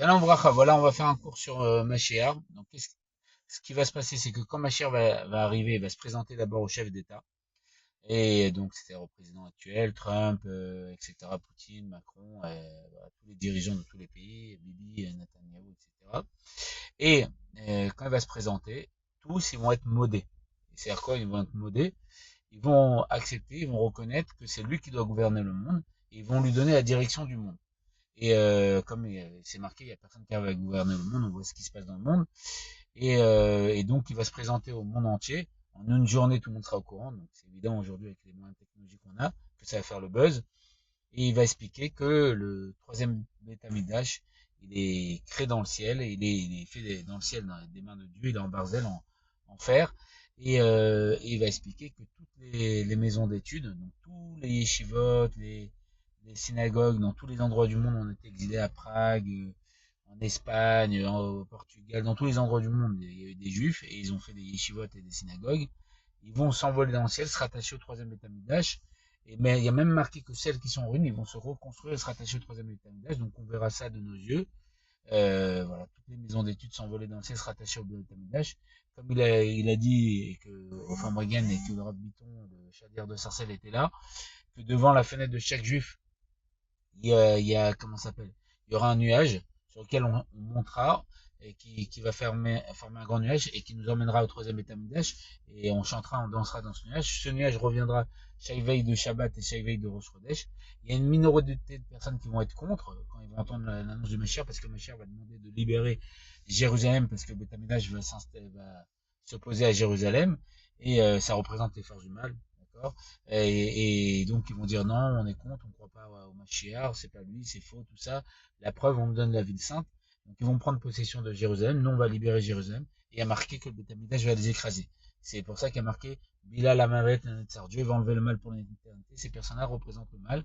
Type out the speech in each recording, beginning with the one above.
Salam Bracha, voilà, on va faire un cours sur Mashiach. Donc, ce qui va se passer, c'est que quand Mashiach va arriver, il va se présenter d'abord au chef d'État. Et donc, c'est-à-dire au président actuel, Trump, etc., Poutine, Macron, voilà, tous les dirigeants de tous les pays, Bibi, Netanyahu, etc. Et quand il va se présenter, tous, ils vont être modés. C'est-à-dire quoi, ils vont être modés? Ils vont accepter, ils vont reconnaître que c'est lui qui doit gouverner le monde, et ils vont lui donner la direction du monde. Et comme c'est marqué, il n'y a personne qui arrive à gouverner le monde, on voit ce qui se passe dans le monde. Et donc, il va se présenter au monde entier. En une journée, tout le monde sera au courant. Donc, c'est évident aujourd'hui avec les moyens technologiques qu'on a que ça va faire le buzz. Et il va expliquer que le troisième Beth Amikdash, il est créé dans le ciel. Et il est fait dans le ciel, dans des mains de Dieu. Il est en barzel, en fer. Et il va expliquer que toutes les maisons d'études, donc tous les yeshivot, les synagogues dans tous les endroits du monde, on été exilés à Prague, en Espagne, au Portugal, dans tous les endroits du monde, il y a eu des juifs et ils ont fait des yeshivot et des synagogues. Ils vont s'envoler dans le ciel, se rattacher au troisième Beth Amikdash. Mais il y a même marqué que celles qui sont ruines, ils vont se reconstruire et se rattacher au troisième Beth Amikdash. Donc on verra ça de nos yeux. Voilà, toutes les maisons d'études s'envolaient dans le ciel, se rattacher au Beth Amikdash. Comme il a dit, et que, enfin Morgan, et que le Rav Biton, le Shadir de Sarcelles était là, que devant la fenêtre de chaque juif, il y a comment ça s'appelle? Il y aura un nuage sur lequel on montera et qui va former un grand nuage et qui nous emmènera au troisième état Mikdash et on chantera, on dansera dans ce nuage. Ce nuage reviendra chaque veille de Shabbat et chaque veille de Rosh Chodesh. Il y a une minorité de personnes qui vont être contre quand ils vont entendre l'annonce du Mashiach parce que Mashiach va demander de libérer Jérusalem parce que le Beth Amikdash va s'opposer à Jérusalem et ça représente les forces du mal. D'accord. Et donc ils vont dire non, on est contre, on croit pas au Mashiach, c'est pas lui, c'est faux, tout ça. La preuve, on nous donne la ville sainte. Donc ils vont prendre possession de Jérusalem, nous on va libérer Jérusalem. Et il y a marqué que le Beth Amikdash va les écraser. C'est pour ça qu'il y a marqué Bilal Amavet Netzar. Dieu va enlever le mal pour l'éternité. Ces personnes-là représentent le mal.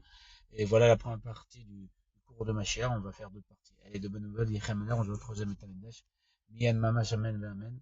Et voilà la première partie du cours de Mashiach. On va faire d'autres parties. Allez, de bonnes nouvelles, Yechem on joue au troisième Beth Amikdash. Miyan Mama Amen Amen.